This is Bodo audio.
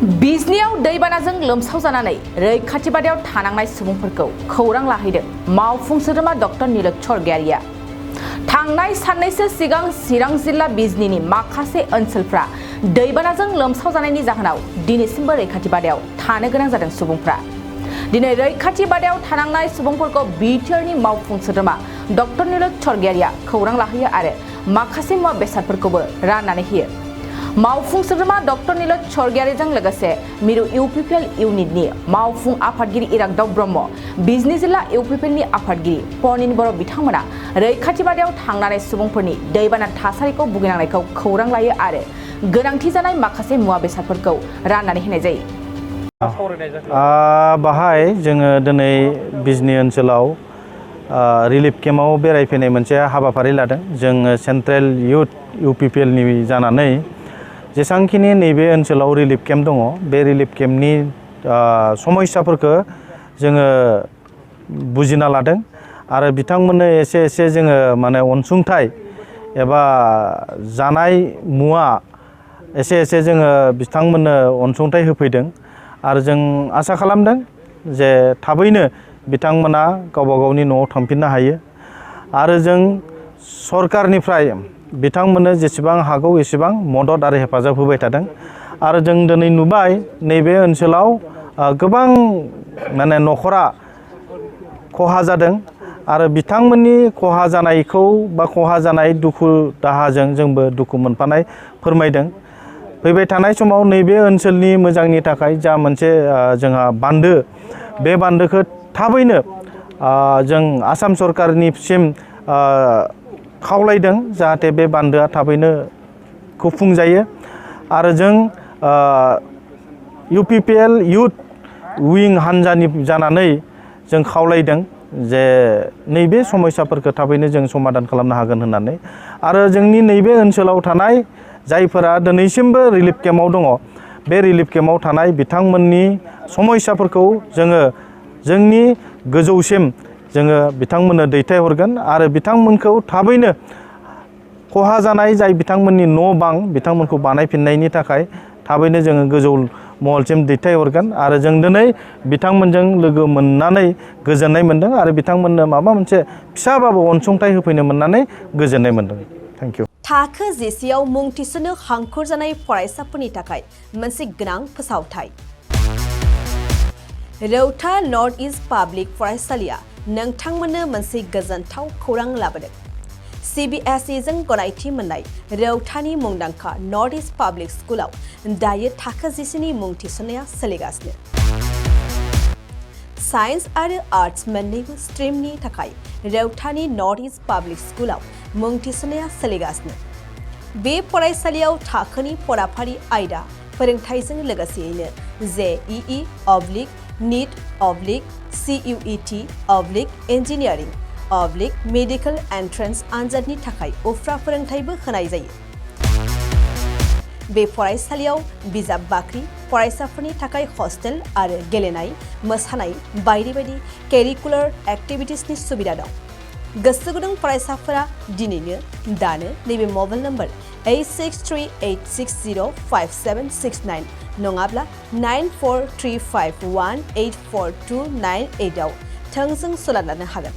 बिजनियाव दैबानाजों लोमसाव जानानै रैखाथि बादायाव थानांनाय सुबुंफोरखौ खौरां लाहैदों मावफुं सोद्रोमा डक्टर नीरज स्वर्गियारिया। थांनाय साननैसो सिगां चिरां जिल्ला बिजनीनि माखासे ओनसोलफ्रा दैबानाजों लोमसाव जानायनि जाहोनाव दिनैसिमबो रैखाथि बादायाव थानो गोनां जादों सुबुंफ्रा। दिनै रैखाथि बादायाव थानांनाय सुबुंफोरखौ बिटिआरनि मावफुं सोद्रोमा डक्टर नीरज स्वर्गियारिया खौरां लाहैयो आरो माखासे मुवा बेसादफोरखौबो राननानै होयो। मावफुं सोद्रोमा डक्टर नीरज स्वर्गियारिजों लोगोसे मिरु इउपिपिएल इउनिटनि मावफुं आफादगिरि इराग्दाव ब्रह्म, बिजनी जिल्ला इउपिपिएलनि आफादगिरि परनिन बर' बिथांमोना रैखाथि बादायाव थांनानै सुबुंफोरनि दैबाना थासारिखौ भुगिनांनायखौ खौरां लायो आरो गोनांथि जानाय माखासे मुवा बेसादफोरखौ राननानै होनाय जायो। बाहाय जोङो दिनै बिजनी ओनसोलाव रिलिफ केम्पआव बेरायफैनाय मोनसे हाबाफारि लादों। जोङो सेन्ट्रेल इउथ इउपिपिएलनि जानानै जेसांखिनि नैबे ओनसोलाव रिलिफ केम्प दङ, बे रिलिफ केम्पनि समस्याफोरखौ जोङो बुजिना लादों आरो बिथांमोननो एसे जोङो माने अनसुंथाइ एबा जानाय मुवा एसे जोङो बिथांमोननो अनसुंथाइ होफैदों आरो जों आसा खालामदों जे थाबैनो बिथांमोना गावबा गावनि न'आव थांफिननो हायो आरो जों सरकारनिफ्राय बिथांमोननो जेसेबां हागौ एसेबां मदद आरो हेफाजाब होबाय थादों आरो जों दिनै नुबाय नैबे ओनसोलाव गोबां माने न'खरा खहा जादों आरो बिथांमोननि खहा जानायखौ बा खहा जानाय दुखु दाहाजों जोंबो दुखु मोनफानाय फोरमायदों। फैबाय थानाय समाव नैबे ओनसोलनि मोजांनि थाखाय जा मोनसे जोंहा बान्दो, बे बान्दोखौ थाबैनो जों आसाम सरकारनिसिम खावलायदों जाहाथे बे बान्दोआ थाबैनो खुफुंजायो आरो जों इउपिपिएल इउथ विं हान्जानि जानानै जों खावलायदों जे नैबे समस्याफोरखौ थाबैनो जों समाधान खालामनो हागोन होननानै आरो जोंनि नैबे ओनसोलाव थानाय जायफोरा दिनैसिमबो रिलिफ केम्पआव दङ, बे रिलिफ केम्पआव थानाय बिथांमोननि समस्याफोरखौ जोङो जोंनि गोजौसिम जोङो बिथांमोननो दैथायहरगोन आरो बिथांमोनखौ थाबैनो खहा जानाय जाय बिथांमोननि न' बां बिथांमोनखौ बानायफिननायनि थाखाय थाबैनो जोङो गोजौ महलसिम दैथायहरगोन आरो जों दिनै बिथांमोनजों लोगो मोननानै गोजोननाय मोनदों आरो बिथांमोननो माबा मोनसे फिसाबाबो अनसुंथाइ होफैनो मोननानै गोजोननाय मोनदों। Thank you. थाखो जिसेआव मुं थिसननो हांखुर जानाय फरायसाफोरनि थाखाय मोनसे गोनां फोसावथाय। रौता नर्थ इस्ट पाब्लिक फरायसालिया नोंथांमोननो मोनसे गोजोनथाव खौरां लाबोदों। CBSE जों गनायथि मोननाय रौतानि मुंदांखा नर्थ इस्ट पाब्लिक स्कुलाव दायो थाखो जिसेनि मुं थिसननाया सोलिगासिनो। साइन्स आरो आर्ट्स मोन्नैबो स्ट्रिमनि थाखाय रौतानि नर्थ इस्ट पाब्लिक स्कुलाव मुं थिसननाया सोलिगासिनो। बे फरायसालियाव थाखोनि फराफारि आयदा फोरोंथाइजों लोगोसेयैनो JEE, NEET, CUET, engineering, medical entrance आनजादनि थाखाय उफ्रा फोरोंथाइबो होनाय जायो। बे फरायसालियाव बिजाब बाख्रि, फरायसाफोरनि थाखाय हस्टेल आरो गेलेनाय, मोसानाय बायदि बायदि केरिकुलार एक्टिभिटिसनि सुबिदा दं। गोसो गुदुं फरायसाफोरा दिनैनो दानो नैबे मबाइल नम्बर 8638605769 नङाब्ला 9435184298 आव थोंजों सुलाद लानो हागोन।